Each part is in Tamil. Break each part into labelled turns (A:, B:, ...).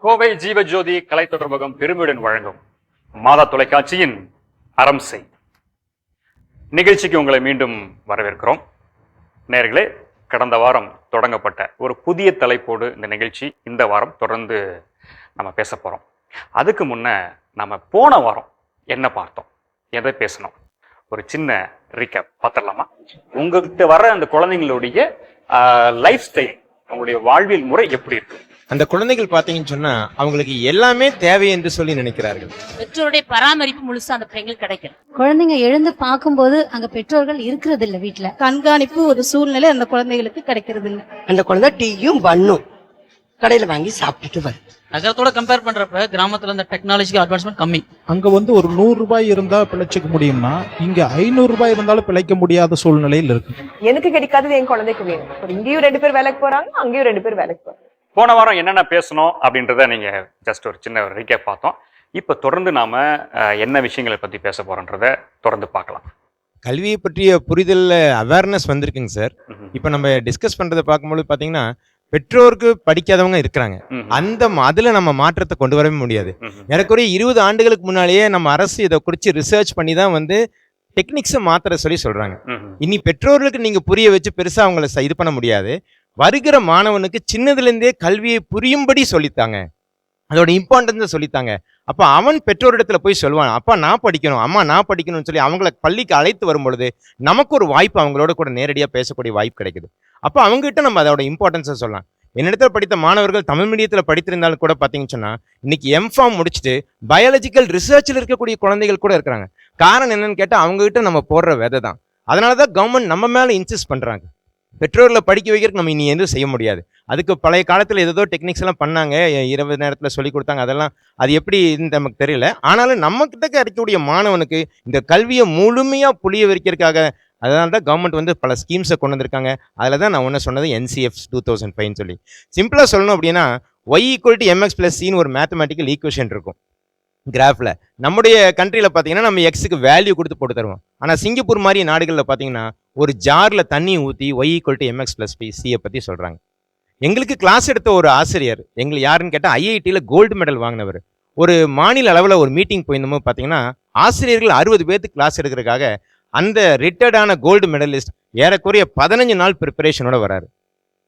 A: கோவை ஜீவஜோதி கலை தொடர்பகம் பெருமையுடன் வழங்கும் மாதா தொலைக்காட்சியின் அறம் செய் நிகழ்ச்சிக்கு உங்களை மீண்டும் வரவேற்கிறோம். நேயர்களே, கடந்த வாரம் தொடங்கப்பட்ட ஒரு புதிய தலைப்போடு இந்த நிகழ்ச்சி இந்த வாரம் தொடர்ந்து நம்ம பேச போகிறோம். அதுக்கு முன்ன நம்ம போன வாரம் என்ன பார்த்தோம், எதை பேசணும், ஒரு சின்ன ரீகேப் பார்த்துடலாமா? உங்ககிட்ட வர அந்த குழந்தைங்களுடைய லைஃப் ஸ்டைல், அவங்களுடைய வாழ்வியல் முறை எப்படி இருக்கு?
B: அந்த குழந்தைகள் பாத்தீங்கன்னு சொன்னா அவங்களுக்கு எல்லாமே தேவை என்று சொல்லி நினைக்கிறார்கள்.
C: பெற்றோருடைய பராமரிப்பு முழுசா அந்த பிள்ளைங்களுக்கு கிடைக்கும்.
D: குழந்தைங்க எழுந்து பார்க்கும்போது அங்க பெற்றோர்கள் இருக்கிறது இல்ல, வீட்டுல
E: கண்காணிப்பு ஒரு சூழ்நிலை அந்த குழந்தைகளுக்கு கிடைக்கிறது இல்லை.
F: அந்த குழந்தை டீயும் பண்ணும் கடையில வாங்கி சாப்பிட்டுட்டு வரும்.
G: நகரத்தோட கம்பேர் பண்றப்ப கிராமத்துல இந்த டெக்னாலஜிக்கல் அட்வான்ஸ்மெண்ட் கம்மி.
H: அங்க ஒரு 100 ரூபாய் இருந்தா பிழைச்சிக்க முடியும்னா இங்க 500 ரூபாய் இருந்தாலும் பிழைக்க முடியாத சூழ்நிலையில் இருக்கு.
I: எனக்கு கிடைக்காதது என் குழந்தைக்கு வேணும். இங்கேயும் 2 பேர் வேலைக்கு போறாங்க, அங்கேயும் 2 பேர் வேலைக்கு போறாங்க.
A: போன வாரம் என்னென்ன பேசணும் அப்படின்றத நீங்க ஜஸ்ட் ஒரு சின்ன ரீகேப் பார்த்தோம். இப்போ தொடர்ந்து நாம என்ன விஷயங்களை பத்தி பேச போறோன்றத தொடர்ந்து பார்க்கலாம்.
B: கல்வியை பற்றிய புரிதல்ல அவேர்னஸ் வந்திருக்குங்க சார். இப்போ நம்ம டிஸ்கஸ் பண்றதை பார்க்கும்போது பாத்தீங்கன்னா பெற்றோருக்கு படிக்காதவங்க இருக்கிறாங்க. அதுல நம்ம மாற்றத்தை கொண்டு வரவே முடியாது. ஏறக்குறைய 20 ஆண்டுகளுக்கு முன்னாலேயே நம்ம அரசு இதை குறித்து ரிசர்ச் பண்ணி தான் டெக்னிக்ஸை மாத்திர சொல்றாங்க. இனி பெற்றோர்களுக்கு நீங்க புரிய வச்சு பெருசா அவங்கள இது பண்ண முடியாது. வருகிற மாணவனுக்கு சின்னதுல இருந்தே கல்வியை புரியும்படி சொல்லித்தாங்க, அதோட இம்பார்ட்டன்ஸை சொல்லித்தாங்க. அப்ப அவன் பெற்றோரிடத்துல போய் சொல்லுவான், அப்பா நான் படிக்கணும், அம்மா நான் படிக்கணும்னு சொல்லி அவங்களை பள்ளிக்கு அழைத்து வரும் பொழுது நமக்கு ஒரு வாய்ப்பு அவங்களோட கூட நேரடியா பேசக்கூடிய வாய்ப்பு கிடைக்குது. அப்ப அவங்ககிட்ட நம்ம அதோட இம்பார்ட்டன்ஸை சொல்லலாம். என்னிடத்துல படித்த மாணவர்கள் தமிழ் மீடியத்துல படித்திருந்தாலும் கூட பாத்தீங்கன்னு சொன்னா இன்னைக்கு எம்ஃபார்ம் முடிச்சுட்டு பயாலஜிக்கல் ரிசர்ச்ல இருக்கக்கூடிய குழந்தைகள் கூட இருக்கிறாங்க. காரணம் என்னன்னு கேட்டா அவங்க கிட்ட நம்ம போடுற விதை தான். அதனாலதான் கவர்மெண்ட் நம்ம மேல இன்சிஸ்ட் பண்றாங்க. பெற்றோர்களை படிக்க வைக்கிறதுக்கு நம்ம இனி எதுவும் செய்ய முடியாது. அதுக்கு பழைய காலத்தில் ஏதோ டெக்னிக்ஸ் எல்லாம் பண்ணாங்க, இரவு நேரத்தில் சொல்லி கொடுத்தாங்க. அதெல்லாம் அது எப்படி நமக்கு தெரியல. ஆனாலும் நம்ம கிட்ட கிடைக்கக்கூடிய மாணவனுக்கு இந்த கல்வியை முழுமையாக புரிய வைக்கிறதுக்காக அதனால தான் கவர்மெண்ட் பல ஸ்கீம்ஸை கொண்டு வந்திருக்காங்க. அதில் தான் நான் ஒன்று சொன்னது NCF 2005 சொல்லி. சிம்பிளாக சொல்லணும் அப்படின்னா y = mx + c ஒரு மேத்தமெட்டிக்கல் ஈக்குவேஷன் இருக்கும் கிராஃபில். நம்முடைய கண்ட்ரியில் பார்த்தீங்கன்னா நம்ம எக்ஸுக்கு வேல்யூ கொடுத்து போட்டு தருவோம். ஆனால் சிங்கப்பூர் மாதிரி நாடுகளில் பார்த்தீங்கன்னா ஒரு ஜாரில் தண்ணி ஊற்றி y = mx + c பற்றி சொல்கிறாங்க. எங்களுக்கு கிளாஸ் எடுத்த ஒரு ஆசிரியர் எங்களுக்கு யாருன்னு கேட்டால் IITயில் கோல்டு மெடல் வாங்கினவர். ஒரு மாநில அளவில் ஒரு மீட்டிங் போயிருந்தோம். பார்த்தீங்கன்னா ஆசிரியர்கள் 60 பேருக்கு கிளாஸ் எடுக்கிறதுக்காக அந்த ரிட்டையர்டான கோல்டு மெடலிஸ்ட் ஏறக்குறைய 15 நாள் ப்ரிப்பரேஷனோட வராரு.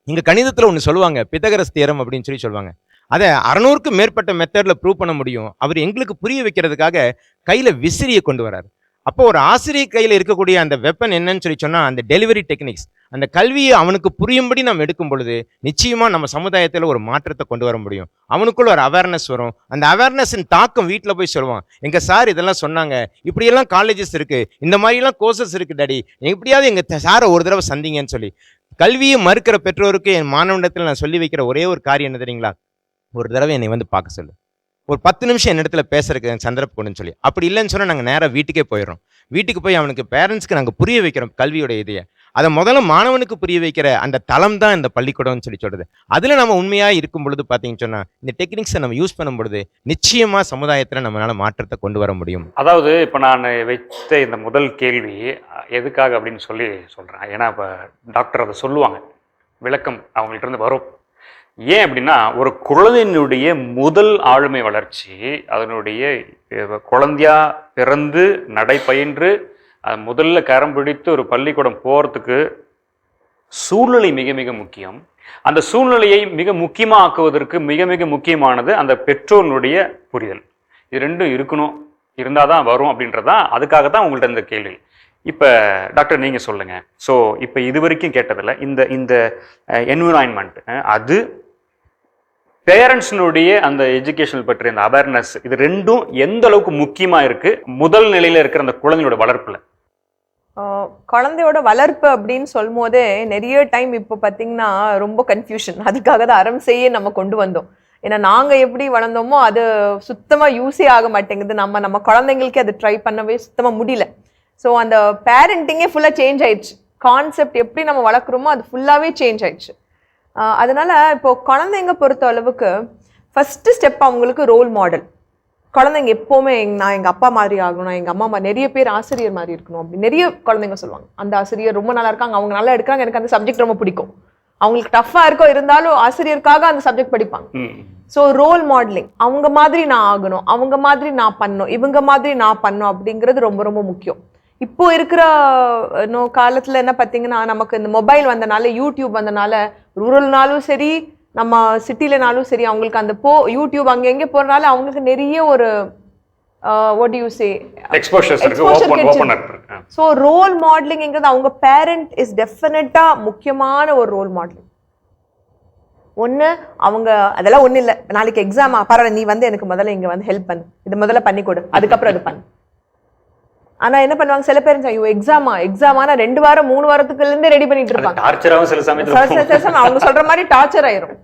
B: இங்கே கணிதத்தில் ஒன்று சொல்லுவாங்க, பித்தகரஸ் தியரம் அப்படின்னு சொல்லி சொல்லுவாங்க. அதை 600க்கும் மேற்பட்ட மெத்தடில் ப்ரூவ் பண்ண முடியும். அவர் எங்களுக்கு புரிய வைக்கிறதுக்காக கையில் விசிறியை கொண்டு வராரு. அப்போ ஒரு ஆசிரியர் கையில் இருக்கக்கூடிய அந்த வெப்பன் என்னன்னு சொல்லி சொன்னால் அந்த டெலிவரி டெக்னிக்ஸ், அந்த கல்வியை அவனுக்கு புரியும்படி நம்ம எடுக்கும் பொழுது நிச்சயமா நம்ம சமுதாயத்தில் ஒரு மாற்றத்தை கொண்டு வர முடியும். அவனுக்குள்ள ஒரு அவேர்னஸ் வரும். அந்த அவேர்னஸின் தாக்கம் வீட்டில் போய் சொல்லுவான், எங்க சார் இதெல்லாம் சொன்னாங்க, இப்படியெல்லாம் காலேஜஸ் இருக்கு, இந்த மாதிரிலாம் கோர்சஸ் இருக்கு டாடி, எப்படியாவது எங்க சாரை ஒரு தடவை சந்திங்கன்னு சொல்லி. கல்வியை மறுக்கிற பெற்றோருக்கு என் மாணவனிடத்தில் நான் சொல்லி வைக்கிற ஒரே ஒரு காரியம் என்ன தெரியுங்களா, ஒரு தடவை என்னை பார்க்க சொல்லு, ஒரு 10 நிமிஷம் என்னிடத்துல பேசுறதுக்கு சந்தர்ப்பம் கொடுன்னு சொல்லி. அப்படி இல்லைன்னு சொன்னால் நாங்கள் நேராக வீட்டுக்கே போயிடுறோம். வீட்டுக்கு போய் அவனுக்கு பேரண்ட்ஸ்க்கு நாங்கள் புரிய வைக்கிறோம் கல்வியோட இதையை. அதை முதல்ல மாணவனுக்கு புரிய வைக்கிற அந்த தளம் தான் இந்த பள்ளிக்கூடம்னு சொல்லி சொல்றது. அதில் நம்ம உண்மையாக இருக்கும் பொழுது பார்த்தீங்கன்னு சொன்னால் இந்த டெக்னிக்ஸை நம்ம யூஸ் பண்ணும் பொழுது நிச்சயமாக சமுதாயத்தில் நம்மளால மாற்றத்தை கொண்டு வர முடியும்.
A: அதாவது இப்போ நான் வைத்த இந்த முதல் கேள்வி எதுக்காக அப்படின்னு சொல்லி சொல்கிறேன். ஏன்னா இப்போ டாக்டர் அதை சொல்லுவாங்க, விளக்கம் அவங்கள்ட்ட இருந்து வரும். ஏன் அப்படின்னா ஒரு குழந்தையினுடைய முதல் ஆளுமை வளர்ச்சி, அதனுடைய குழந்தையா பிறந்து நடைபயின்று முதல்ல கரம் பிடித்து ஒரு பள்ளிக்கூடம் போகிறதுக்கு சூழ்நிலை மிக மிக முக்கியம். அந்த சூழ்நிலையை மிக முக்கியமாக ஆக்குவதற்கு மிக மிக முக்கியமானது அந்த பெற்றோருடைய புரிதல். இது ரெண்டும் இருக்கணும், இருந்தால் தான் வரும் அப்படின்றதான். அதுக்காக தான் உங்கள்கிட்ட இந்த கேள்வி. இப்போ டாக்டர் நீங்கள் சொல்லுங்கள். ஸோ இப்போ இது வரைக்கும் கேட்டதில்ல இந்த இந்த என்விரான்மெண்ட், அது பேரண்ட்ஸினுடைய அந்த எஜுகேஷனல் பற்றிய அந்த அவேர்னஸ், இது ரெண்டும் எந்த அளவுக்கு முக்கியமாக இருக்குது முதல் நிலையில் இருக்கிற அந்த குழந்தையோட வளர்ப்பில்?
I: குழந்தையோட வளர்ப்பு அப்படின்னு சொல்லும் போதே நிறைய டைம் இப்போ பார்த்தீங்கன்னா ரொம்ப கன்ஃபியூஷன். அதுக்காக தான் அறம் செய்ய நம்ம கொண்டு வந்தோம். ஏன்னா நாங்கள் எப்படி வளர்ந்தோமோ அது சுத்தமாக யூஸே ஆக மாட்டேங்குது. நம்ம குழந்தைங்களுக்கே அது ட்ரை பண்ணவே சுத்தமாக முடியல. ஸோ அந்த பேரண்டிங்கே ஃபுல்லாக சேஞ்ச் ஆயிடுச்சு. கான்செப்ட் எப்படி நம்ம வளர்க்குறோமோ அது ஃபுல்லாகவே சேஞ்ச் ஆயிடுச்சு. அதனால இப்போ குழந்தைங்க பொறுத்த அளவுக்கு ஃபஸ்ட்டு ஸ்டெப் அவங்களுக்கு ரோல் மாடல். குழந்தைங்க எப்போவுமே நான் எங்கள் அப்பா மாதிரி ஆகணும், எங்கள் அம்மா மாதிரி, நிறைய பேர் ஆசிரியர் மாதிரி இருக்கணும் அப்படி நிறைய குழந்தைங்க சொல்லுவாங்க. அந்த ஆசிரியர் ரொம்ப நல்லா இருக்காங்க, அவங்க நல்லா எடுக்கிறாங்க, எனக்கு அந்த சப்ஜெக்ட் ரொம்ப பிடிக்கும். அவங்களுக்கு டஃபா இருக்கோ இருந்தாலும் ஆசிரியருக்காக அந்த சப்ஜெக்ட் படிப்பாங்க. ஸோ ரோல் மாடலிங், அவங்க மாதிரி நான் ஆகணும், அவங்க மாதிரி நான் பண்ணணும், இவங்க மாதிரி நான் பண்ணணும் அப்படிங்கிறது ரொம்ப ரொம்ப முக்கியம். இப்போ இருக்கிற காலத்துல என்ன பார்த்தீங்கன்னா, நமக்கு இந்த மொபைல் வந்தனால, யூடியூப் வந்தனால, ரூரல்னாலும் சரி நம்ம சிட்டிலனாலும் சரி, அவங்களுக்கு அந்த யூடியூப் அங்கே எங்கே போறனால அவங்களுக்கு நிறைய ஒரு வாட் யூ சே
A: எக்ஸ்போஷர்ஸ் இருக்கு, ஓபன் இருக்கு.
I: ஸோ ரோல் மாடலிங்ங்கிறது அவங்க பேரண்ட் இஸ் டெஃபினட்டா முக்கியமான ஒரு ரோல் மாடலிங். ஒன்று அவங்க அதெல்லாம் ஒன்றும் இல்லை, நாளைக்கு எக்ஸாமா பரவாயில்ல நீ வந்து எனக்கு முதல்ல இங்கே வந்து ஹெல்ப் பண்ணு, இது முதல்ல பண்ணி கொடு, அதுக்கப்புறம் இது பண்ணு. ஆனா என்ன பண்ணுவாங்க சில பேரண்ட்ஸ், ஐயோ எக்ஸாமானா 2 வாரம் 3 வாரத்துக்குள்ள இருந்தே ரெடி பண்ணிட்டு இருப்பாங்க.
A: டார்ச்சராவும் சில சமயத்துல
I: அவங்க சொல்ற மாதிரி டார்ச்சர் ஆயிரும்,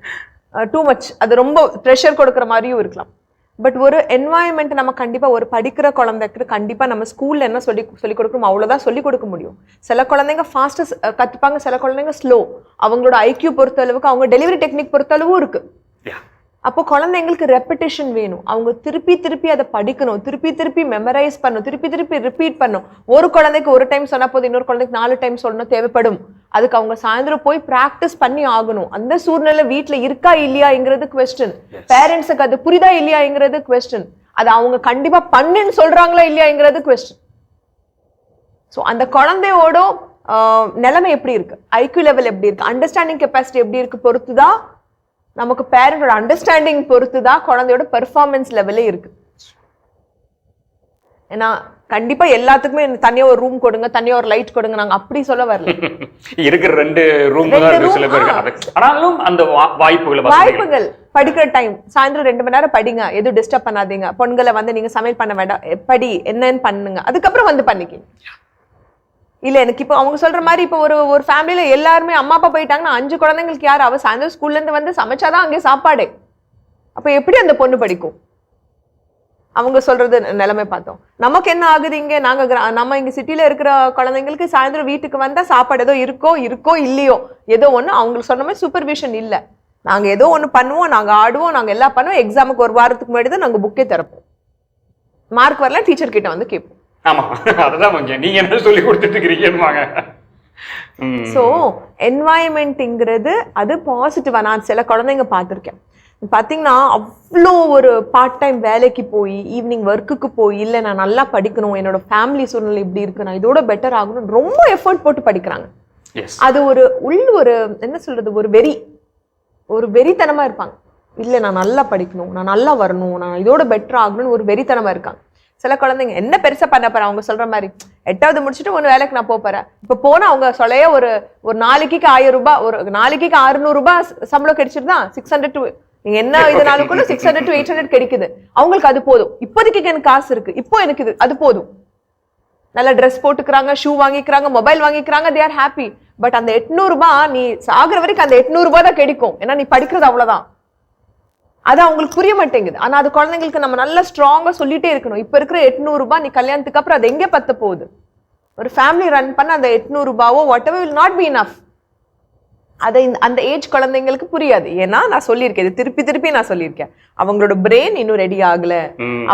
I: டூ மச், அது ரொம்ப ப்ரெஷர் கொடுக்குற மாதிரியும் இருக்கலாம். பட் ஒரு என்வாயன்மெண்ட் நம்ம கண்டிப்பா ஒரு படிக்கிற குழந்தைக்கு கண்டிப்பா நம்ம ஸ்கூல்ல என்ன சொல்லி கொடுக்கணும் அவ்வளவுதான் சொல்லி கொடுக்க முடியும். சில குழந்தைங்க ஃபாஸ்டஸ்ட் கத்துப்பாங்க, சில குழந்தைங்க ஸ்லோ. அவங்களோட ஐக்யூ பொறுத்த அளவுக்கு, அவங்க டெலிவரி டெக்னிக் பொறுத்த அளவும் இருக்கு. அப்போ குழந்தைங்களுக்கு ரெப்பிட்டேஷன் வேணும், அவங்க திருப்பி அதை படிக்கணும், திருப்பி மெமரைஸ் பண்ணணும், திருப்பி ரிப்பீட் பண்ணும். ஒரு குழந்தைக்கு ஒரு டைம் சொன்னா போது, இன்னொரு குழந்தைக்கு 4 டைம் சொல்லணும் தேவைப்படும். அதுக்கு அவங்க சாயந்தரம் போய் பிராக்டிஸ் பண்ணி ஆகணும். அந்த சூழ்நிலை வீட்டுல இருக்கா இல்லையாங்கிறது குவெஸ்டின், பேரண்ட்ஸுக்கு அது புரிதா இல்லையாங்கிறது குவெஸ்டின், அது அவங்க கண்டிப்பா பண்ணுன்னு சொல்றாங்களா இல்லையாங்கிறது குவெஸ்டின். ஸோ அந்த குழந்தையோட நிலைமை எப்படி இருக்கு, ஐக்யூ லெவல் எப்படி இருக்கு, அண்டர்ஸ்டாண்டிங் கெப்பாசிட்டி எப்படி இருக்கு பொறுத்துதான், நமக்கு பேரண்டோட அண்டர்ஸ்டாண்டிங் பொறுத்து தான் குழந்தையோட பெர்ஃபார்மன்ஸ் லெவலே இருக்கு. ஏன்னா கண்டிப்பா எல்லாத்துக்குமே தனியா ஒரு ரூம் கொடுங்க, தனியா ஒரு லைட் கொடுங்க, நாங்க அப்படி சொல்ல வரல.
A: இருக்கிற 2 ரூம் தான் இருக்கு சில பேருக்கு. ஆனாலும் அந்த வாய்ப்புகள்
I: படிக்கிற டைம் சாயந்தரம் 2 மணி நேரம் படிங்க, எதுவும் டிஸ்டர்ப் பண்ணாதீங்க. பொண்களை வந்து நீங்க சமையல் பண்ண வேண்டாம், படி என்னன்னு பண்ணுங்க, அதுக்கப்புறம் வந்து பண்ணிக்க. இல்ல எனக்கு இப்போ அவங்க சொல்ற மாதிரி இப்போ ஒரு ஃபேமிலியில எல்லாருமே அம்மா அப்பா போயிட்டாங்கன்னா 5 குழந்தைங்களுக்கு யார் அவ சாயந்தரம் ஸ்கூல்ல இருந்து வந்து சமைச்சாதான் அங்கே சாப்பாடு. அப்ப எப்படி அந்த பொண்ணு படிக்கும்? அவங்க சொல்றது நிலைமை பார்த்தோம். நமக்கு என்ன ஆகுது, இங்க நம்ம இங்க சிட்டில இருக்கிற குழந்தைங்களுக்கு சாயந்தரம் வீட்டுக்கு வந்தா சாப்பாடு ஏதோ இருக்கோ இல்லையோ ஏதோ ஒண்ணு, அவங்களுக்கு சொன்ன மாதிரி சூப்பர்விஷன் இல்ல. நாங்க ஏதோ ஒண்ணு பண்ணுவோம், நாங்க ஆடுவோம், நாங்க எல்லாம் பண்ணுவோம். எக்ஸாமுக்கு ஒரு வாரத்துக்கு முன்னாடி தான் நாங்க புக்கே திறப்போம். மார்க் வரல டீச்சர் கிட்ட வந்து கேட்போம்.
A: ஆமா, அதுதான் நீங்க என்ன சொல்லி கொடுத்துட்டு இருக்கீங்கன்னு.
I: ஸோ என்வாயன்மெண்ட்ங்கிறது அது பாசிட்டிவா. நான் சில குழந்தைங்க பார்த்துருக்கேன், பார்த்தீங்கன்னா அவ்வளோ ஒரு பார்ட் டைம் வேலைக்கு போய் ஈவினிங் ஒர்க்குக்கு போய், இல்லை நான் நல்லா படிக்கணும், என்னோட ஃபேமிலி சூழ்நிலை இப்படி இருக்கு, நான் இதோட பெட்டர் ஆகணும், ரொம்ப எஃபர்ட் போட்டு படிக்கிறாங்க. அது ஒரு என்ன சொல்றது, ஒரு வெறித்தனமா இருப்பாங்க. இல்லை நான் நல்லா படிக்கணும், நான் நல்லா வரணும், நான் இதோட பெட்டர் ஆகணும்னு ஒரு வெறித்தனமா இருக்காங்க. சில குழந்தைங்க என்ன பெருசா பண்ண போறேன், அவங்க சொல்ற மாதிரி 8வது முடிச்சுட்டு ஒன்று வேலைக்கு நான் போறேன். இப்ப போனா அவங்க சொல்லைய ஒரு நாளைக்கு 1000 ரூபாய், ஒரு நாளைக்கு 600 ரூபாய் சம்பளம் கிடைச்சிருந்தா 600 to நீங்க என்ன இதனாலும் கூட 600 to 800 கிடைக்குது. அவங்களுக்கு அது போதும். இப்போதைக்கு எனக்கு காசு இருக்கு, இப்போ எனக்கு இது அது போதும். நல்ல ட்ரெஸ் போட்டுக்கிறாங்க, ஷூ வாங்கிக்கிறாங்க, மொபைல் வாங்கிக்கிறாங்க, தே ஆர் ஹாப்பி. பட் அந்த 800 ரூபாய் நீ சாகுற வரைக்கும் அந்த 800 ரூபாய் தான் கிடைக்கும். ஏன்னா நீ படிக்கிறது அவ்வளவுதான். அது அவங்களுக்கு புரிய மாட்டேங்குது. ஆனா அது குழந்தைங்களுக்கு நம்ம நல்லா ஸ்ட்ராங்கா சொல்லிட்டே இருக்கணும். இப்ப இருக்கிற 800 ரூபாய் நீ கல்யாணத்துக்கு அப்புறம் அது எங்க பத்த போகுது? ஒரு ஃபேமிலி ரன் பண்ண அந்த 800 ரூபாவோ whatever will not be enough. அதை அந்த ஏஜ் குழந்தைங்களுக்கு புரியாது. ஏன்னா நான் சொல்லியிருக்கேன், இது திருப்பி நான் சொல்லியிருக்கேன், அவங்களோட பிரெயின் இன்னும் ரெடி ஆகல.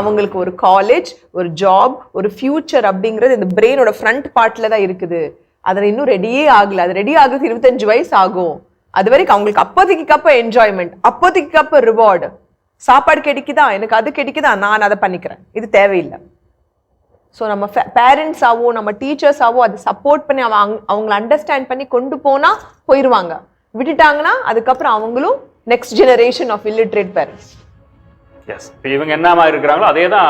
I: அவங்களுக்கு ஒரு காலேஜ், ஒரு ஜாப், ஒரு ஃபியூச்சர் அப்படிங்கிறது இந்த பிரெயினோட ஃப்ரண்ட் பார்ட்ல தான் இருக்குது. அதில் இன்னும் ரெடியே ஆகல. அது ரெடி ஆகுது 25 வயசு ஆகும். அது வரைக்கும் அவங்களுக்கு அப்போதைக்கு என்ஜாய்மெண்ட், அப்போதைக்கு ரிவார்டு, சாப்பாடு கிடைக்குதா, எனக்கு அது கிடைக்குதா, நான் அதை பண்ணிக்கிறேன், இது தேவையில்லை. ஸோ நம்ம பேரண்ட்ஸாவோ நம்ம டீச்சர்ஸாவோ அதை சப்போர்ட் பண்ணி அவங்களை அண்டர்ஸ்டாண்ட் பண்ணி கொண்டு போனா போயிடுவாங்க. விட்டுட்டாங்கன்னா அதுக்கப்புறம் அவங்களும் next generation of illiterate parents.
A: Yes, இவங்க என்னமா இருக்கிறாங்களோ அதே தான்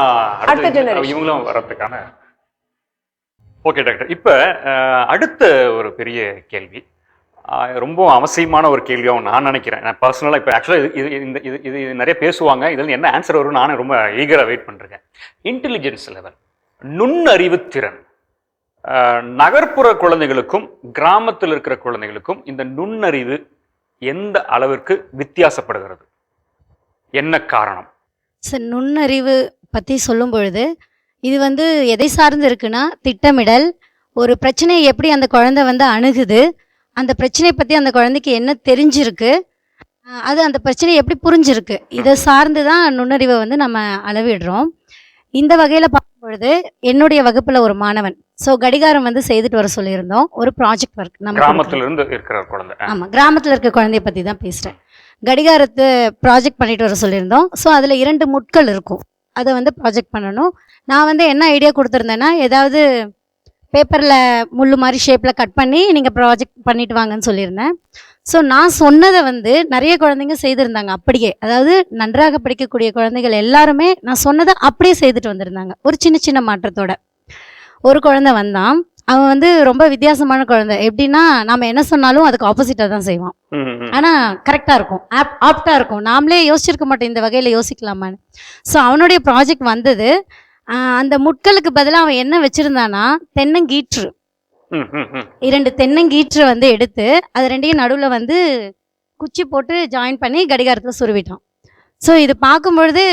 I: அடுத்த ஜெனரேஷன்
A: இவங்களும் வரதுக்கான. ஓகே டாக்டர், இப்போ அடுத்த ஒரு பெரிய கேள்வி, ரொம்ப அவசியமான ஒரு கேள்வியாகவும் நான் நினைக்கிறேன். நான் பர்சனலாக இப்போ ஆக்சுவலாக இது நிறைய பேசுவாங்க, இதில் என்ன ஆன்சர் வரும் நானும் ரொம்ப ஈகராக வெயிட் பண்ணுறேன். இன்டெலிஜென்ஸ் லெவல், நுண்ணறிவு திறன், நகர்ப்புற குழந்தைகளுக்கும் கிராமத்தில் இருக்கிற குழந்தைகளுக்கும் இந்த நுண்ணறிவு எந்த அளவிற்கு வித்தியாசப்படுகிறது, என்ன காரணம்?
D: சார், நுண்ணறிவு பற்றி சொல்லும் பொழுது இது எதை சார்ந்து இருக்குன்னா, திட்டமிடல், ஒரு பிரச்சனையை எப்படி அந்த குழந்தை அணுகுது, அந்த பிரச்சனையை பற்றி அந்த குழந்தைக்கு என்ன தெரிஞ்சிருக்கு, அது அந்த பிரச்சனையை எப்படி புரிஞ்சிருக்கு, இதை சார்ந்து தான் நுண்ணறிவை நம்ம அளவிடுறோம். இந்த வகையில் பார்க்கும்பொழுது பொழுது என்னுடைய வகுப்புல ஒரு மாணவன் ஸோ கடிகாரம் வந்து செய்துட்டு வர சொல்லியிருந்தோம். ஒரு ப்ராஜெக்ட் ஒர்க் நம்ம
A: கிராமத்துல இருந்து இருக்கிற குழந்தை.
D: ஆமா, கிராமத்துல இருக்க குழந்தைய பத்தி தான் பேசுறேன். கடிகாரத்தை ப்ராஜெக்ட் பண்ணிட்டு வர சொல்லியிருந்தோம். ஸோ அதுல 2 முட்கள் இருக்கும், அதை வந்து ப்ராஜெக்ட் பண்ணணும். நான் வந்து என்ன ஐடியா கொடுத்துருந்தேன்னா, ஏதாவது பேப்பரில் முள்ளு மாதிரி ஷேப்பில் கட் பண்ணி நீங்கள் ப்ராஜெக்ட் பண்ணிட்டு வாங்கன்னு சொல்லியிருந்தேன். ஸோ நான் சொன்னதை வந்து நிறைய குழந்தைங்க செய்திருந்தாங்க அப்படியே. அதாவது நன்றாக படிக்கக்கூடிய குழந்தைகள் எல்லாருமே நான் சொன்னதை அப்படியே செய்துட்டு வந்திருந்தாங்க, ஒரு சின்ன சின்ன மாற்றத்தோட. ஒரு குழந்தை வந்தான், அவன் வந்து ரொம்ப வித்தியாசமான குழந்தை. எப்படின்னா, நம்ம என்ன சொன்னாலும் அதுக்கு ஆப்போசிட்டாக தான் செய்வான். ஆனால் கரெக்டாக இருக்கும், ஆப்டாக இருக்கும். நாமளே யோசிச்சிருக்க மாட்டோம் இந்த வகையில் யோசிக்கலாமான்னு. ஸோ அவனுடைய ப்ராஜெக்ட் வந்தது. அந்த முட்களுக்கு பதிலாக அவன் என்ன வச்சுருந்தானா, தென்னங்கீற்று 2 தென்னங்கீற்று வந்து எடுத்து அது 2ஐயும் நடுவில் வந்து குச்சி போட்டு ஜாயின் பண்ணி கடிகாரத்தில் சுருவிட்டான். ஸோ இது பார்க்கும்பொழுது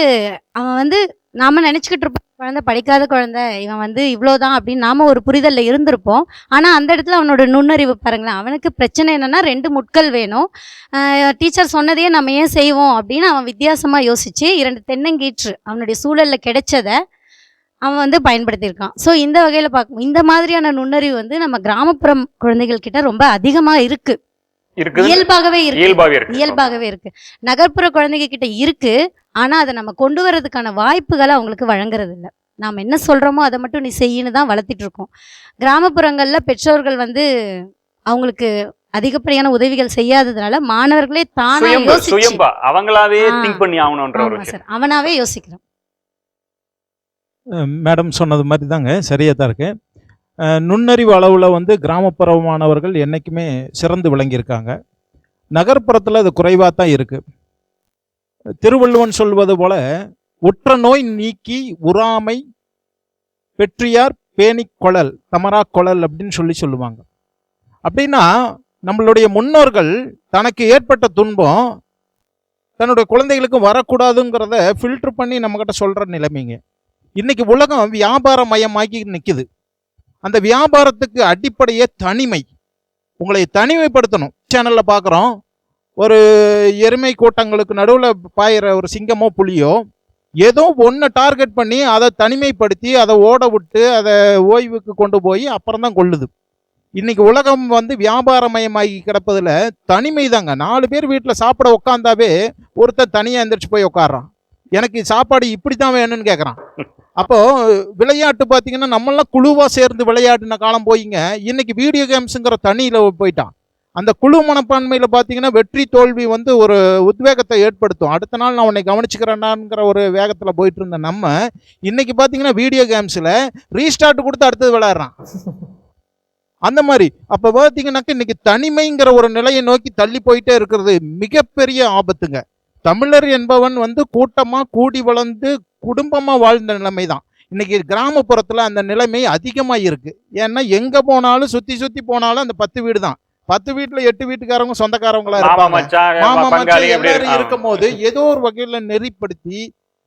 D: அவன் வந்து நாம் நினச்சிக்கிட்டு இருப்போம், குழந்தை படிக்காத குழந்தை, இவன் வந்து இவ்வளோதான் அப்படின்னு நாம் ஒரு புரிதலில் இருந்திருப்போம். ஆனால் அந்த இடத்துல அவனோட நுண்ணறிவு பாருங்களேன். அவனுக்கு பிரச்சனை என்னென்னா 2 முட்கள் வேணும், டீச்சர் சொன்னதையே நம்ம ஏன் செய்வோம் அப்படின்னு அவன் வித்தியாசமாக யோசித்து 2 தென்னங்கீற்று அவனுடைய சூழலில் கிடைச்சதை அவன் வந்து பயன்படுத்தியிருக்கான். ஸோ இந்த வகையில் பார்க்கும் இந்த மாதிரியான நுண்ணறிவு வந்து நம்ம கிராமப்புற குழந்தைகள் கிட்ட ரொம்ப அதிகமாக இருக்கு, இயல்பாகவே இருக்கு. நகர்ப்புற குழந்தைங்க கிட்ட இருக்கு, ஆனா அதை நம்ம கொண்டு வர்றதுக்கான வாய்ப்புகளை அவங்களுக்கு வழங்குறது இல்லை. நாம் என்ன சொல்றோமோ அதை மட்டும் நீ செய்யணும் தான் வளர்த்திட்டு இருக்கோம். கிராமப்புறங்கள்ல பெற்றோர்கள் வந்து அவங்களுக்கு அதிகப்படியான உதவிகள் செய்யாததுனால மாணவர்களே தானே
A: அவங்களாவே திங்க் பண்ணி ஆகணும்ன்ற
D: சார் அவனாவே யோசிக்கிறான்.
H: மேடம் சொன்னது மாதிரி தாங்க, சரியாக தான் இருக்கு. நுண்ணறிவு அளவில் வந்து கிராமப்புற மாணவர்கள் என்றைக்குமே சிறந்து விளங்கியிருக்காங்க. நகர்ப்புறத்தில் அது குறைவாக தான் இருக்குது. திருவள்ளுவன் சொல்வது போல, உற்ற நோய் நீக்கி உறாமை பெற்றியார் பேணி கொழல் தமரா கொழல் அப்படின்னு சொல்லுவாங்க. அப்படின்னா நம்மளுடைய முன்னோர்கள் தனக்கு ஏற்பட்ட துன்பம் தன்னுடைய குழந்தைகளுக்கு வரக்கூடாதுங்கிறத ஃபில்டர் பண்ணி நம்மக்கிட்ட சொல்கிற நிலைமைங்க. இன்னைக்கு உலகம் வியாபார மயமாக்கி நிற்குது. அந்த வியாபாரத்துக்கு அடிப்படையே தனிமை. உங்களை தனிமைப்படுத்தணும். சேனலில் பார்க்குறோம், ஒரு எருமை கூட்டங்களுக்கு நடுவில் பாயிற ஒரு சிங்கமோ புலியோ ஏதோ ஒன்றை டார்கெட் பண்ணி அதை தனிமைப்படுத்தி அதை ஓட விட்டு அதை ஓய்வுக்கு கொண்டு போய் அப்புறம் தான் கொள்ளுது. இன்னைக்கு உலகம் வந்து வியாபாரமயமாகி கிடப்பதில் தனிமை தாங்க. 4 பேர் வீட்டில் சாப்பிட உட்காந்தாவே ஒருத்தர் தனியாக எந்திரிச்சு போய் உட்காடுறான், எனக்கு சாப்பாடு இப்படி தான் வேணும்னு கேட்குறான். அப்போ விளையாட்டு பார்த்தீங்கன்னா நம்மளாம் குழுவாக சேர்ந்து விளையாடின காலம் போயிங்க. இன்னைக்கு வீடியோ கேம்ஸுங்கிற தனியில் போயிட்டான். அந்த குழு மனப்பான்மையில் பார்த்தீங்கன்னா வெற்றி தோல்வி வந்து ஒரு உத்வேகத்தை ஏற்படுத்தும். அடுத்த நாள் நான் உன்னை கவனிச்சுக்கிறேன்னாங்கிற ஒரு வேகத்தில் போயிட்டு இருந்த நம்ம இன்னைக்கு பார்த்தீங்கன்னா வீடியோ கேம்ஸில் ரீஸ்டார்ட் கொடுத்து அடுத்தது விளையாடுறான். அந்த மாதிரி அப்போ பார்த்தீங்கன்னாக்க இன்னைக்கு தனிமைங்கிற ஒரு நிலையை நோக்கி தள்ளி போயிட்டே இருக்கிறது மிகப்பெரிய ஆபத்துங்க. தமிழர் என்பவன் வந்து கூட்டமாக கூடி வளர்ந்து குடும்பமாக வாழ்ந்த நிலைமை தான். இன்னைக்கு கிராமப்புறத்தில் அந்த நிலைமை அதிகமாக இருக்குது. ஏன்னா எங்கே போனாலும் சுற்றி போனாலும் அந்த 10 வீடு தான். 10 வீட்டில் 8 வீட்டுக்காரங்க சொந்தக்காரங்களா இருப்பாங்க. மாமா மச்சான் எல்லாரும் இருக்கும் போது ஏதோ ஒரு வகையில் நெறிப்படுத்தி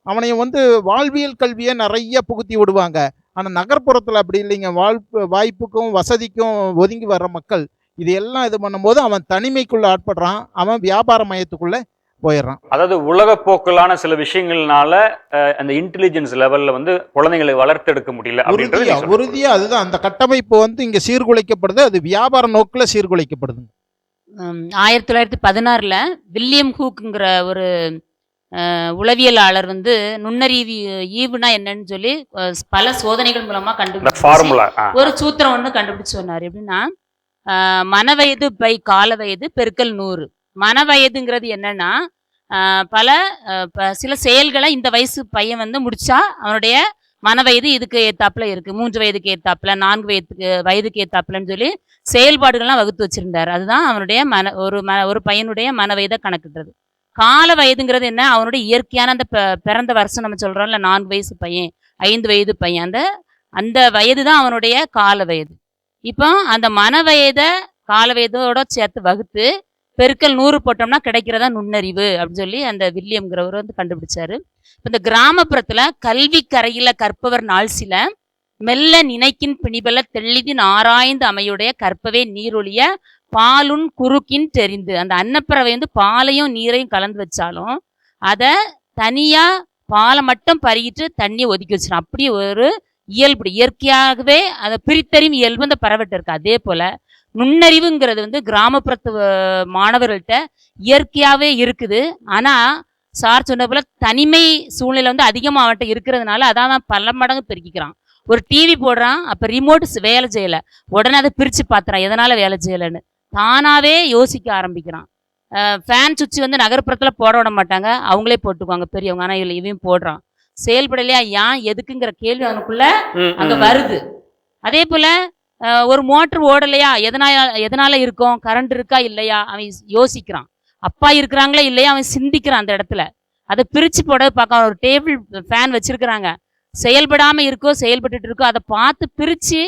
H: அவனைய வந்து வாழ்வியல் கல்வியை நிறைய புகுத்தி விடுவாங்க. ஆனால் நகர்ப்புறத்தில் அப்படி இல்லைங்க. வாய்ப்புக்கும் வசதிக்கும் ஒதுங்கி வர்ற மக்கள் இது எல்லாம் இது பண்ணும்போது அவன் தனிமைக்குள்ளே ஆட்படுறான், அவன் வியாபார மையத்துக்குள்ளே போயிடுறான்.
A: அதாவது உலக போக்கலான சில விஷயங்கள்னால அந்த இன்டெலிஜென்ஸ் லெவல்ல வந்து குழந்தைகளை வளர்த்தெடுக்க முடியல.
H: உறுதியா அதுதான் அந்த கட்டமைப்பு வந்து இங்க சீர்குலைக்கப்படுது. அது வியாபார நோக்கில் சீர்குலைக்கப்படுது.
C: 1916 வில்லியம் ஹூக்குங்கிற ஒரு உளவியலாளர் வந்து நுண்ணறிவு ஈவுனா என்னன்னு சொல்லி பல சோதனைகள் மூலமா கண்டுபிடிச்சு ஒரு சூத்திரம் ஒன்று கண்டுபிடிச்சு சொன்னார். எப்படின்னா, மனவயது பை கால வயது பெருக்கல் 100. மனவயதுங்கிறது என்னன்னா, சில செயல்களை இந்த வயசு பையன் வந்து முடிச்சா அவனுடைய மனவயது இதுக்கு ஏத்தாப்புல இருக்கு, 3 வயதுக்கு ஏத்தாப்புல, 4 வயதுக்கு ஏத்தாப்புலன்னு சொல்லி செயல்பாடுகள்லாம் வகுத்து வச்சிருந்தாரு. அதுதான் அவனுடைய ஒரு பையனுடைய மனவயதை கணக்கிடுறது. கால வயதுங்கிறது என்ன, அவனுடைய இயற்கையான அந்த பிறந்த வருஷம் நம்ம சொல்றோம்ல, 4 வயசு பையன் 5 வயது பையன், அந்த வயது தான் அவனுடைய கால வயது. இப்போ அந்த மனவயதை கால வயதோட சேர்த்து வகுத்து பெருக்கல் 100 போட்டோம்னா கிடைக்கிறதா நுண்ணறிவு அப்படின்னு சொல்லி அந்த வில்லியம்ங்கிறவர் வந்து கண்டுபிடிச்சாரு. இப்போ இந்த கிராமப்புறத்துல கல்வி கரையில கற்பவர் நாள் சில மெல்ல நினைக்கின் பிணிபல தெளிவின் ஆராய்ந்து அமையுடைய கற்பவே நீரொழிய பாலுன் குறுக்கின் தெரிந்து. அந்த அன்னப்பறவை வந்து பாலையும் நீரையும் கலந்து வச்சாலும் அதை தனியா பாலை மட்டும் பருகிட்டு தண்ணியை ஒதுக்கி வச்சிடும். அப்படி ஒரு இயல்பு இயற்கையாகவே அதை பிரித்தறியும் இயல்பு அந்த பறவைட்ட இருக்கு. அதே போல நுண்ணறிவுங்கிறது வந்து கிராமப்புறத்து மாணவர்கள்ட்ட இயற்கையாகவே இருக்குது. ஆனால் சார் சொன்ன போல தனிமை சூழ்நிலை வந்து அதிகமாக அவன்கிட்ட இருக்கிறதுனால அதான் அவன் பல மடங்கு பெருக்கிக்கிறான். ஒரு டிவி போடுறான், அப்போ ரிமோட் வேலை செய்யலை, உடனே அதை பிரித்து பார்த்துறான் எதனால் வேலை செய்யலைன்னு தானாகவே யோசிக்க ஆரம்பிக்கிறான். ஃபேன் சுவிட்ச் வந்து நகர்ப்புறத்தில் போட விட மாட்டாங்க, அவங்களே போட்டுக்குவாங்க பெரியவங்க. ஆனால் இல்லை இவன் போடுறான், செயல்படலையா ஏன் எதுக்குங்கிற கேள்வி அவனுக்குள்ள அங்கே வருது. அதே போல் ஒரு மோட்ரு ஓடலையா எதனால இருக்கும், கரண்ட் இருக்கா இல்லையா அவன் யோசிக்கிறான். அப்பா இருக்கிறாங்களா இல்லையா அவன் சிந்திக்கிறான். அந்த இடத்துல அதை பிரித்து போட பார்க்க ஒரு டேபிள் ஃபேன் வச்சுருக்கிறாங்க, செயல்படாமல் இருக்கோ செயல்பட்டுட்டு இருக்கோ அதை பார்த்து பிரித்து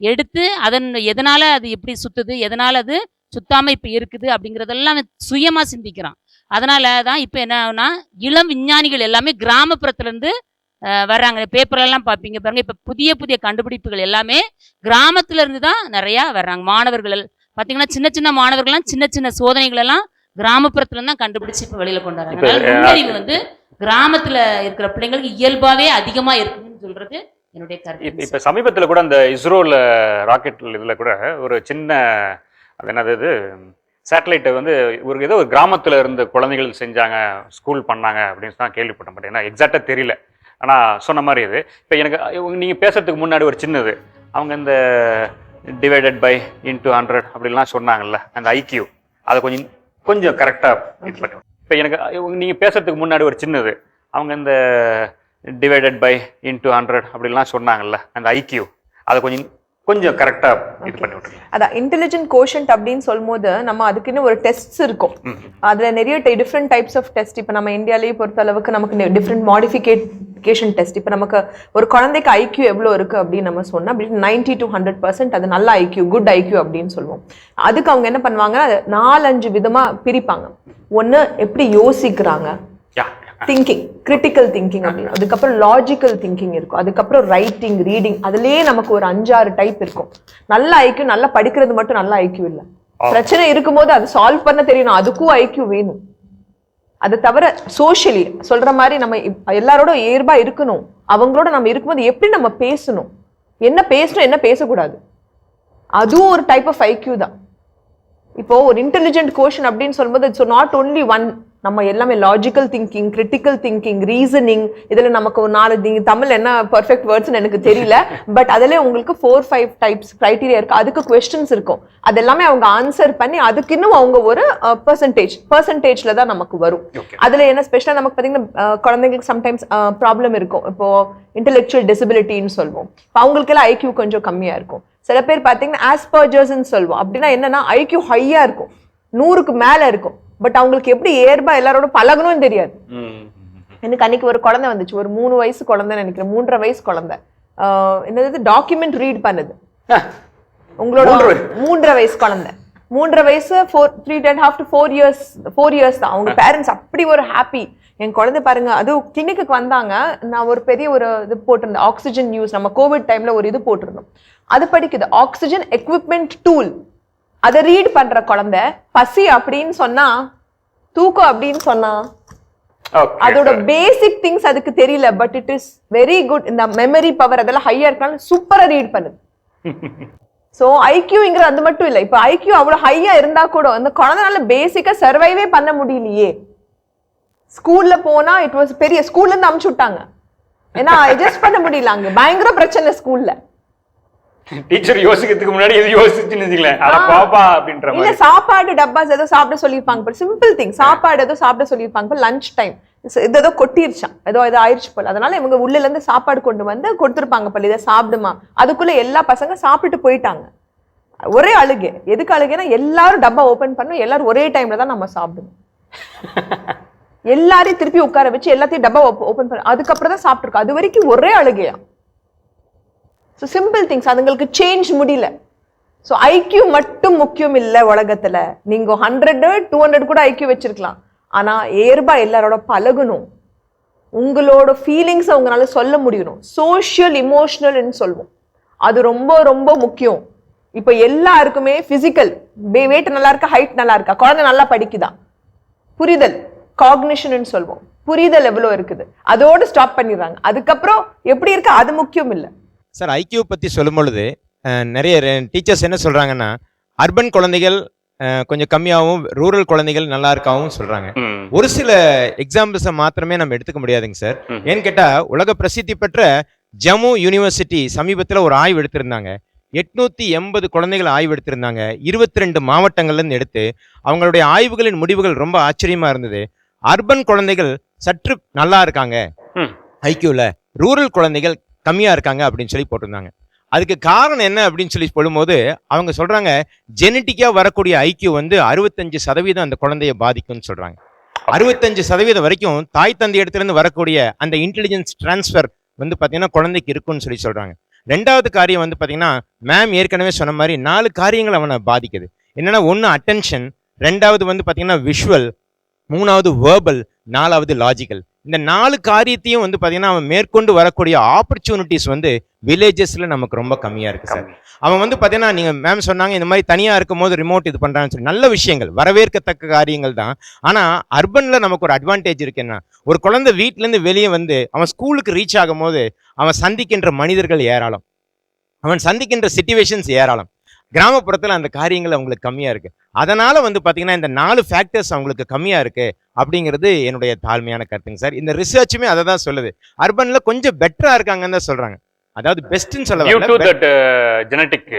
C: எடுத்து அதன் எதனால் அது எப்படி சுற்றுது, எதனால் அது சுத்தாமல் இப்போ இருக்குது அப்படிங்கிறதெல்லாம் சுயமாக சிந்திக்கிறான். அதனால தான் இப்போ என்னன்னா இளம் விஞ்ஞானிகள் எல்லாமே கிராமப்புறத்துலேருந்து வர்றாங்க. பேப்பர்லாம் பார்ப்பீங்க பாருங்க, இப்போ புதிய புதிய கண்டுபிடிப்புகள் எல்லாமே கிராமத்துல இருந்து தான் நிறையா வர்றாங்க. மாணவர்கள் பார்த்தீங்கன்னா சின்ன சின்ன மாணவர்கள்லாம் சின்ன சின்ன சோதனைகள் எல்லாம் கிராமப்புறத்துல தான் கண்டுபிடிச்சு இப்போ வெளியில கொண்டு வராங்க. நுண்ணறிவு வந்து கிராமத்துல இருக்கிற பிள்ளைங்களுக்கு இயல்பாவே அதிகமா இருக்குன்னு சொல்றது என்னுடைய கருத்து.
A: இப்போ சமீபத்தில் கூட அந்த இஸ்ரோல ராக்கெட் இதில் கூட ஒரு சின்ன அது என்னது இது சேட்டலைட்டை வந்து ஏதோ ஒரு கிராமத்தில் இருந்த குழந்தைகள் செஞ்சாங்க, ஸ்கூல் பண்ணாங்க அப்படின்னு தான் கேள்விப்பட்டேன். பட் ஏன்னா எக்ஸாக்டாக தெரியல. ஆனால் சொன்ன மாதிரி இது இப்போ எனக்கு நீங்கள் பேசுறதுக்கு முன்னாடி ஒரு சின்னது அவங்க இந்த டிவைடட் பை இன்ட்டு 100 அப்படின்லாம் சொன்னாங்கல்ல, அந்த ஐக்யூ அதை கொஞ்சம் கரெக்டாக இது பண்ணுவோம். இப்போ எனக்கு நீங்கள் பேசுறதுக்கு முன்னாடி ஒரு சின்னது அவங்க இந்த டிவைடட் பை இன்ட்டு 100 அப்படின்லாம் சொன்னாங்கல்ல, அந்த ஐக்யூ அதை கொஞ்சம் கரெக்டாக இது பண்ணி விட்டுருங்க.
I: அதான் இன்டெலிஜென்ட் கோஷன்ட் அப்படின்னு சொல்லும் போது நம்ம அதுக்குன்னு ஒரு டெஸ்ட்ஸ் இருக்கும். அதுல நிறைய டிஃப்ரெண்ட் டைப்ஸ் ஆஃப் டெஸ்ட். இப்போ நம்ம இந்தியாலேயே பொறுத்த அளவுக்கு நமக்கு டிஃப்ரெண்ட் மாடிஃபிகேஷன் டெஸ்ட். இப்போ நமக்கு ஒரு குழந்தைக்கு ஐக்யூ எவ்வளோ இருக்கு அப்படின்னு நம்ம சொன்னா அப்படி 90 to 100% அது நல்ல ஐக்யூ, குட் ஐக்யூ அப்படின்னு சொல்லுவோம். அதுக்கு அவங்க என்ன பண்ணுவாங்கன்னா 4-5 விதமா பிரிப்பாங்க. ஒன்று எப்படி யோசிக்கிறாங்க, திங்கிங், கிரிட்டிக்கல் திங்கிங் அப்படின்னு, அதுக்கப்புறம் லாஜிக்கல் திங்கிங் இருக்கும், அதுக்கப்புறம் ரைட்டிங், ரீடிங், அதுலயே நமக்கு ஒரு 5-6 டைப் இருக்கும். நல்ல ஐக்யூ, நல்லா படிக்கிறது மட்டும் நல்ல ஐக்யூ இல்லை. பிரச்சனை இருக்கும்போது அது சால்வ் பண்ண தெரியணும், அதுக்கும் ஐக்யூ வேணும். அதை தவிர சோஷியலி சொல்ற மாதிரி நம்ம எல்லாரோட இயல்பா இருக்கணும். அவங்களோட நம்ம இருக்கும்போது எப்படி நம்ம பேசணும், என்ன பேசணும் என்ன பேசக்கூடாது, அதுவும் ஒரு டைப் ஆஃப் ஐக்யூ தான். இப்போ ஒரு இன்டெலிஜென்ட் கோஷன் அப்படின்னு சொல்லும்போது இட்ஸ் நாட் ஒன்லி ஒன். நம்ம எல்லாமே logical thinking, critical thinking, reasoning, இதுல நமக்கு ஒரு 4 நீங்க தமிழ் என்ன பர்ஃபெக்ட் வேர்ட்ஸ்னு எனக்கு தெரியல, பட் அதுல உங்களுக்கு 4-5 டைப்ஸ் கிரைட்டீரியா இருக்கு. அதுக்கு கொஸ்டின்ஸ் இருக்கும். அது எல்லாமே அவங்க ஆன்சர் பண்ணி அதுக்கு இன்னும் அவங்க ஒரு பர்சன்டேஜ்ல தான் நமக்கு வரும். அதுல என்ன ஸ்பெஷலா நமக்கு பாத்தீங்கன்னா குழந்தைங்களுக்கு சம்டைம்ஸ் ப்ராப்ளம் இருக்கும். இப்போ இன்டெலெக்சுவல் டிசபிலிட்டின்னு சொல்லுவோம். அவங்களுக்கு எல்லாம் ஐக்யூ கொஞ்சம் கம்மியா இருக்கும். சில பேர் பாத்தீங்கன்னா ஆஸ்பர்ஜர்ஸ்ன்னு சொல்லுவோம். அப்படின்னா என்னன்னா ஐக்யூ ஹையா இருக்கும், 100க்கு மேல இருக்கும், பட் அவங்களுக்கு எப்படி இயல்பா எல்லாரோட பழகணும்னு தெரியாது. எனக்கு அன்னைக்கு ஒரு குழந்தை வந்துச்சு, ஒரு 3 வயசு குழந்தை நினைக்கிறேன், 3.5 வயசு குழந்தை. என்னது டாக்குமெண்ட் ரீட் பண்ணுது. உங்களோட 3.5 வயசு குழந்தை, 3.5 வயசு 3.5 to 4 years தான். அவங்க பேரண்ட்ஸ் அப்படி ஒரு ஹாப்பி. என் குழந்தை பாருங்க, அது கிளினிக்கு வந்தாங்க. நான் ஒரு பெரிய ஒரு இது போட்டிருந்தேன், ஆக்சிஜன் நியூஸ், நம்ம கோவிட் டைம்ல ஒரு இது போட்டிருந்தோம். அது படிக்குது, ஆக்சிஜன் எக்விப்மெண்ட் டூல். அதை ரீட் பண்ற குழந்தை. பசி அப்படின்னு சொன்னா, தூக்கம் அப்படின்னு சொன்னா, அதோட பேசிக் திங்ஸ் அதுக்கு தெரியல, but it is very good. இந்த மெமரி பவர் அதெல்லாம் ஹையா இருக்கான்னு சூப்பரா ரீட் பண்ணுது. சோ ஐக்யூங்கிற அது மட்டும் இல்ல, இப்ப ஐக்யூ அவ்வளவு ஹையா இருந்தா கூட அந்த குழந்தைனால பேசிக்கா சர்வைவே பண்ண முடியலையே. ஸ்கூல்ல போனா இட் வாஸ் பெரிய ஸ்கூல்ல இருந்து அமுச்சு விட்டாங்க, ஏன்னா அட்ஜஸ்ட் பண்ண முடியல. அங்க பயங்கர பிரச்சனை ஸ்கூல்ல.
A: டீச்சர் யோசிக்கிறதுக்கு முன்னாடி எது யோசிச்சுன்னு பாப்பா அப்படின்ற மாதிரி. இல்ல
I: சாப்பாடு டப்பாஸ் ஏதோ சாப்பிட சொல்லியிருப்பாங்க, சிம்பிள் திங். சாப்பாடு ஏதோ சாப்பிட சொல்லியிருப்பாங்க, லஞ்ச் டைம் இது ஏதோ கொட்டிருச்சான், ஏதோ ஆயிடுச்சு போல. அதனால இவங்க உள்ள இருந்து சாப்பாடு கொண்டு வந்து கொடுத்துருப்பாங்க போல, இதை சாப்பிடுமா. அதுக்குள்ள எல்லா பசங்க சாப்பிட்டு போயிட்டாங்க. ஒரே அழுகை. எதுக்கு அழுகைன்னா எல்லாரும் டப்பா ஓபன் பண்ணும், எல்லாரும் ஒரே டைம்ல தான் நம்ம சாப்பிடணும். எல்லாரையும் திருப்பி உட்கார வச்சு எல்லாத்தையும் டப்பா ஓபன் பண்ண அதுக்கப்புறம் தான் சாப்பிட்டுருக்கோம். அது வரைக்கும் ஒரே அழுகையா. ஸோ சிம்பிள் திங்ஸ் அதுங்களுக்கு சேஞ்ச் முடியல. ஸோ ஐக்யூ மட்டும் முக்கியம் இல்லை உலகத்துல. நீங்க 100-200 கூட ஐக்யூ வச்சிருக்கலாம், ஆனா இயல்பா எல்லாரோட பழகணும், உங்களோட ஃபீலிங்ஸ் அவங்களால சொல்ல முடியணும். சோஷியல் இமோஷனல்னு சொல்லுவோம், அது ரொம்ப ரொம்ப முக்கியம். இப்போ எல்லாருக்குமே பிசிக்கல் வெயிட் நல்லா இருக்கா, ஹைட் நல்லா இருக்கா, குழந்தை நல்லா படிக்குதா, புரிதல் காக்னிஷன் சொல்லுவோம், புரிதல் எவ்வளோ இருக்குது, அதோடு ஸ்டாப் பண்ணிடுறாங்க. அதுக்கப்புறம் எப்படி இருக்கு அது முக்கியம் இல்லை.
B: சார் ஐக்கியூ பற்றி சொல்லும் பொழுது நிறைய டீச்சர்ஸ் என்ன சொல்கிறாங்கன்னா அர்பன் குழந்தைகள் கொஞ்சம் கம்மியாகவும் ரூரல் குழந்தைகள் நல்லா இருக்காவும் சொல்கிறாங்க. ஒரு சில எக்ஸாம்பிள்ஸை மாத்திரமே நம்ம எடுத்துக்க முடியாதுங்க சார். ஏன்னு கேட்டால் உலக பிரசித்தி பெற்ற ஜம்மு யூனிவர்சிட்டி சமீபத்தில் ஒரு ஆய்வு எடுத்திருந்தாங்க. 880 குழந்தைகள் ஆய்வு எடுத்திருந்தாங்க. 22 மாவட்டங்கள்லேருந்து எடுத்து அவங்களுடைய ஆய்வுகளின் முடிவுகள் ரொம்ப ஆச்சரியமாக இருந்தது. அர்பன் குழந்தைகள் சற்று நல்லா இருக்காங்க ஐக்கியூவில், ரூரல் குழந்தைகள் கம்மியாக இருக்காங்க அப்படின்னு சொல்லி போட்டிருந்தாங்க. அதுக்கு காரணம் என்ன அப்படின்னு சொல்லி சொல்லும்போது அவங்க சொல்கிறாங்க ஜெனட்டிக்காக வரக்கூடிய ஐக்கியூ வந்து 65% அந்த குழந்தைய பாதிக்கும்னு சொல்கிறாங்க. 65% வரைக்கும் தாய் தந்தை இடத்துலேருந்து வரக்கூடிய அந்த இன்டெலிஜென்ஸ் டிரான்ஸ்ஃபர் வந்து பார்த்தீங்கன்னா குழந்தைக்கு இருக்குன்னு சொல்லி சொல்கிறாங்க. ரெண்டாவது காரியம் வந்து பார்த்தீங்கன்னா மேம் ஏற்கனவே சொன்ன மாதிரி 4 காரியங்கள் அவனை பாதிக்குது. என்னென்னா, 1 அட்டென்ஷன், 2வது வந்து பார்த்தீங்கன்னா விஷுவல், 3வது வேர்பல், 4வது லாஜிக்கல். இந்த 4 காரியத்தையும் வந்து பார்த்தீங்கன்னா அவன் மேற்கொண்டு வரக்கூடிய ஆப்பர்ச்சுனிட்டிஸ் வந்து வில்லேஜஸில் நமக்கு ரொம்ப கம்மியாக இருக்குது சார். அவன் வந்து பார்த்தீங்கன்னா நீங்கள் மேம் சொன்னாங்க இந்த மாதிரி தனியாக இருக்கும் போது ரிமோட் இது பண்ணுறான்னு சொல்லி நல்ல விஷயங்கள், வரவேற்கத்தக்க காரியங்கள் தான். ஆனால் அர்பனில் நமக்கு ஒரு அட்வான்டேஜ் இருக்குன்னா, ஒரு குழந்தை வீட்டிலேருந்து வெளியே வந்து அவன் ஸ்கூலுக்கு ரீச் ஆகும் போது அவன் சந்திக்கின்ற மனிதர்கள் ஏராளம், அவன் சந்திக்கின்ற சிச்சுவேஷன்ஸ் ஏராளம். கிராமப்புறத்தில் அந்த காரியங்கள் அவங்களுக்கு கம்மியாக இருக்குது. அதனால் வந்து பார்த்தீங்கன்னா இந்த 4 ஃபேக்டர்ஸ் அவங்களுக்கு கம்மியாக இருக்குது அப்படிங்கிறது என்னுடைய தாழ்மையான கருத்துங்க சார். இந்த ரிசர்ச்சுமே அதை தான் சொல்லுது. அர்பனில் கொஞ்சம் பெட்டராக இருக்காங்கன்னு தான் சொல்கிறாங்க. அதாவது பெஸ்ட்னு சொல்ல
A: ஜெனடிக்.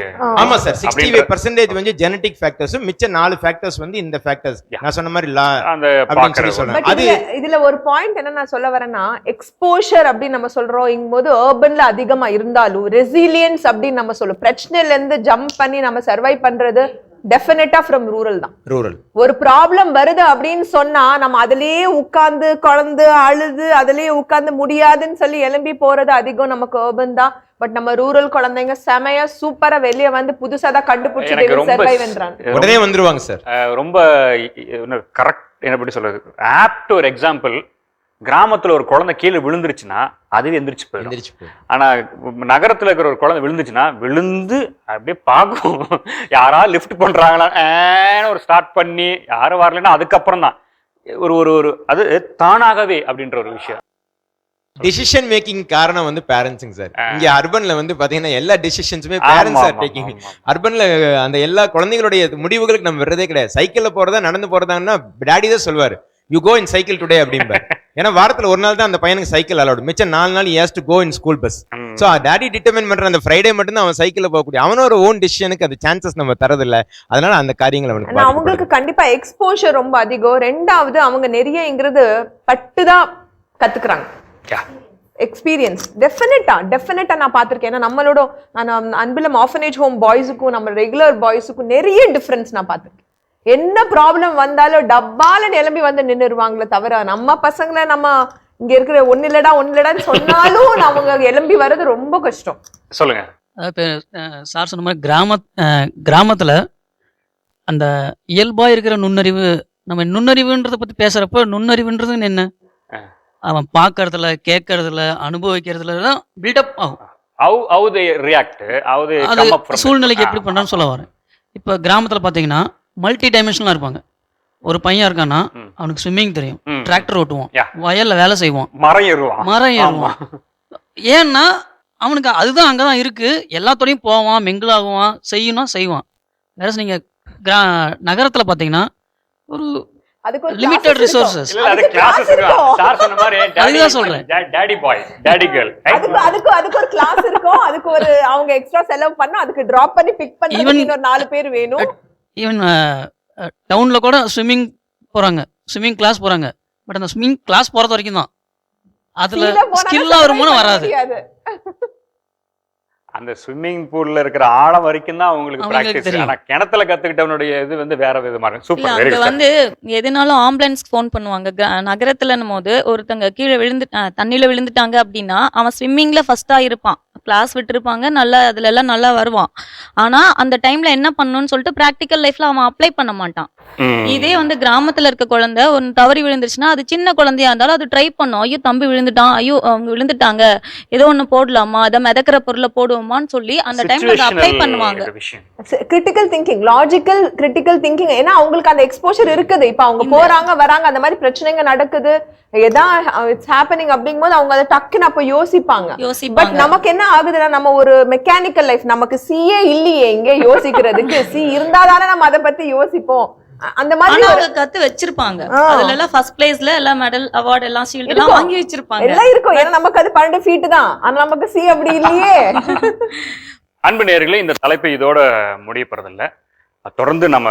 B: ஆமா சார், 65% வந்து ஜெனடிக் ஃபேக்டர்ஸ், மிச்ச 4 ஃபேக்டர்ஸ் வந்து இந்த ஃபேக்டர்ஸ் நான் சொன்ன மாதிரி அப்படின்னு சொல்லி சொல்றேன்.
I: அது இதுல ஒரு பாயிண்ட் என்ன நான் சொல்ல வரேன்னா, எக்ஸ்போஷர் அப்படின்னு நம்ம சொல்றோம் போது அர்பன்ல அதிகமா இருந்தாலும் ரெசிலியன்ஸ் அப்படின்னு நம்ம சொல்லுவோம். பிரச்சனையில இருந்து ஜம்ப் பண்ணி நம்ம சர்வை பண்றது டெஃபினட்டா ஃப்ரம் ரூரல் தான்.
B: ரூரல்
I: ஒரு ப்ராப்ளம் வருது அப்படின்னு சொன்னா நம்ம அதுலயே உட்கார்ந்து குழந்தை அழுது அதுலயே உட்கார்ந்து முடியாதுன்னு சொல்லி எழும்பி போறது அதிகம் நமக்கு அர்பன் தான். பட் நம்ம ரூரல் குழந்தைங்க செமையா சூப்பரா வெளியே வந்து புதுசா தான் கண்டுபிடிச்சு சர்வை பண்றாங்க,
B: உடனே வந்துருவாங்க சார். ரொம்ப
A: கரெக்ட். என்ன எப்படி சொல்றது, ஆப்ட் ஒரு எக்ஸாம்பிள். கிராமத்துல ஒரு குழந்தை கீழே விழுந்துருச்சுன்னா அதுவே எந்திரிச்சு போயிடும். ஆனா நகரத்துல இருக்கிற ஒரு குழந்தை விழுந்துச்சுன்னா விழுந்து அப்படியே பார்க்கும் யாராவது லிஃப்ட் பண்றாங்களா ஒரு ஸ்டார்ட் பண்ணி யாரும் வரலன்னா அதுக்கப்புறம் தான் ஒரு ஒரு ஒரு அது தானாகவே அப்படின்ற ஒரு விஷயம்.
B: டிசிஷன் மேக்கிங் காரணம் வந்து பேரண்ட்ஸுங்க சார். இங்க அர்பன்ல வந்து பாத்தீங்கன்னா எல்லா டிசிஷன்ஸுமே பேரண்ட்ஸ் ஆர் டேக்கிங். அர்பன்ல அந்த எல்லா குழந்தைகளுடைய முடிவுகளுக்கு நம்ம விடுறதே கிடையாது. சைக்கிள்ல போறதா நடந்து போறதான்னா டாடி தான் சொல்லுவாரு, you go in cycle today அப்படிம்பார். ஏன்னா வாரத்துல ஒரு நாள் தான் அந்த பையனுக்கு சைக்கிள் அலௌட், மிச்சம் 4 நாள் has to go in school bus. So daddy determine பண்ற அந்த ஃப்ரைடே மட்டும் தான் அவன் சைக்கிள்ல போகக்கூடிய, அவனோட ஓன் டிசிஷனுக்கு அது சான்சஸ் நம்ம தரதில்லை. அதனால அந்த காரியங்கள்
I: அவங்களுக்கு கண்டிப்பா எக்ஸ்போஷர் ரொம்ப அதிகம். ரெண்டாவது அவங்க நிறையங்கிறது பட்டுதான் கத்துக்கிறாங்க. எக்ஸ்பீரியன்ஸ் டெஃபினட்டா நான் பார்த்திருக்கேன். ஏன்னா நம்மளோட அன்பிலம் ஆர்ஃபனேஜ் ஹோம் பாய்ஸுக்கும் நம்ம ரெகுலர் பாய்ஸுக்கும் நிறைய டிஃபரன்ஸ் நான் பார்த்திருக்கேன். என்ன ப்ராப்ளம் வந்தாலும் டப்பால நிலம்பி வந்து நின்றுருவாங்களே தவிர நம்ம பசங்களை நம்ம இங்க இருக்கிற ஒன்னு இல்லடான்னு சொன்னாலும் அவங்க எழும்பி வர்றது ரொம்ப கஷ்டம்.
A: சொல்லுங்க.
G: இப்போ சார் சொன்ன மாதிரி கிராமத்துல அந்த இயல்பா இருக்கிற நுண்ணறிவு, நம்ம நுண்ணறிவுன்றதை பத்தி பேசுறப்ப நுண்ணறிவுன்றது என்ன, அவன் பார்க்கறதுல கேட்கறதுல அனுபவிக்கிறதுல தான் பில்டப் ஆகும். அது சூழ்நிலைக்கு எப்படி பண்றான்னு சொல்ல வரேன். இப்போ கிராமத்துல பாத்தீங்கன்னா மல்டி டைமென்ஷனலா இருப்பாங்க. ஒரு பையன் இருக்கான்னா அவனுக்கு ஸ்விம்மிங் தெரியும், டிராக்டர் ஓட்டுவான், வயல்ல வேலை செய்வான், மரம் ஏறுவான். ஏன்னா அவனுக்கு அதுதான் அங்கதான் இருக்கு. எல்லாத்தோடையும் போவான், மிங்கிள் ஆகுவான், செய்வான். வேற நீங்க நகரத்துல பாத்தீங்கன்னா ஒரு லிமிட்டட் ரிசோர்சஸ். அதுதான் சொல்றேன்.
I: அதுக்கு ஒரு கிளாஸ் இருக்கும், அதுக்கு ஒரு அவங்க எக்ஸ்ட்ரா செலவு பண்ணா அதுக்கு டிராப் பண்ணி பிக் பண்ணி ஒரு 4 பேர் வேணும்.
G: ஈவன் டவுன்ல கூட ஸ்விம்மிங் கிளாஸ் போறாங்க. பட் அந்த ஸ்விம்மிங் கிளாஸ் போறது வரைக்கும் தான், அதுல ஸ்கில்லா வருமானம் வராது.
A: அந்த ஸ்விம்மிங் பூல்ல இருக்கிற ஆழம் வரைக்கும் தான் அவங்களுக்கு பிராக்டிஸ். ஆனா கிணத்துல கத்துக்கிட்டவனுடைய இது வந்து வேற விதமா இருக்கு. சூப்பர்.
C: அங்க வந்து எதுனாலும் ஆம்புலன்ஸ் ஃபோன் பண்ணுவாங்க. நகரத்துலன்னும் போது ஒருத்தங்க கீழே தண்ணியில விழுந்துட்டாங்க அப்படின்னா அவன் ஸ்விம்மிங்ல ஃபர்ஸ்டா இருப்பான், கிளாஸ் விட்டுருப்பாங்க, நல்லா அதுல எல்லாம் நல்லா வருவான். ஆனா அந்த டைம்ல என்ன பண்ணணும்னு சொல்லிட்டு பிராக்டிக்கல் லைஃப்ல அவன் அப்ளை பண்ண மாட்டான். இதே வந்து கிராமத்துல இருக்க குழந்தை ஒன்னு தவறி விழுந்துருச்சுன்னா அது சின்ன குழந்தையா இருந்தாலும் அது ட்ரை பண்ணும். ஐயோ தம்பி விழுந்துட்டான், ஐயோ அவங்க விழுந்துட்டாங்க, ஏதோ ஒண்ணு போடலாமா, அதை மிதக்கிற பொருளை போடுவோமான்னு சொல்லி அந்த டைம்ல அப்ளை பண்ணுவாங்க.
I: Critical thinking, logical critical thinking. ஏன்னா அவங்களுக்கு அந்த எக்ஸ்போஷர் இருக்குது. இப்ப அவங்க போறாங்க வராங்க, அந்த மாதிரி பிரச்சனைங்க நடக்குது, ஏதா இட்ஸ் ஹேப்பனிங் அப்படிங்கும்போது அவங்க அதை டக்குன்னு அப்ப யோசிப்பாங்க. பட் நமக்கு என்ன ஆகுதுன்னா நம்ம ஒரு மெக்கானிக்கல் லைஃப், நமக்கு சிஏ இல்லையே இங்கே யோசிக்கிறதுக்கு, சி இருந்தாதானே நம்ம அதை பத்தி யோசிப்போம். அந்த மாதிரி
J: அவங்க கத்து வச்சிருப்பாங்க, அதுல எல்லாம் ஃபர்ஸ்ட் பிளேஸ்ல எல்லாம் மெடல் அவார்ட் எல்லாம் ஷீல்ட் எல்லாம் வாங்கி வச்சிருப்பாங்க,
I: எல்லாம் இருக்கும். ஏன்னா நமக்கு அது 12 ஃபீட் தான், ஆனா நமக்கு சி அப்படி இல்லையே.
A: அன்பு நேயர்களே, இந்த தலைப்பை இதோட முடிய போறதில்ல, தொடர்ந்து நம்ம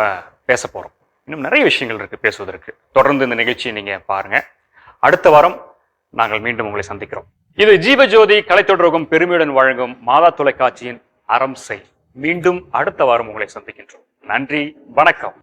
A: பேச போறோம். இன்னும் நிறைய விஷயங்கள் இருக்கு பேசுவதற்கு. தொடர்ந்து இந்த நிகழ்ச்சியை நீங்க பாருங்க. அடுத்த வாரம் நாங்கள் மீண்டும் உங்களை சந்திக்கிறோம். இது ஜீவஜோதி கலைத்தொடரகம் பெருமையுடன் வழங்கும் மாதா தொலைக்காட்சியின் அறம் செய். மீண்டும் அடுத்த வாரம் உங்களை சந்திக்கின்றோம். நன்றி, வணக்கம்.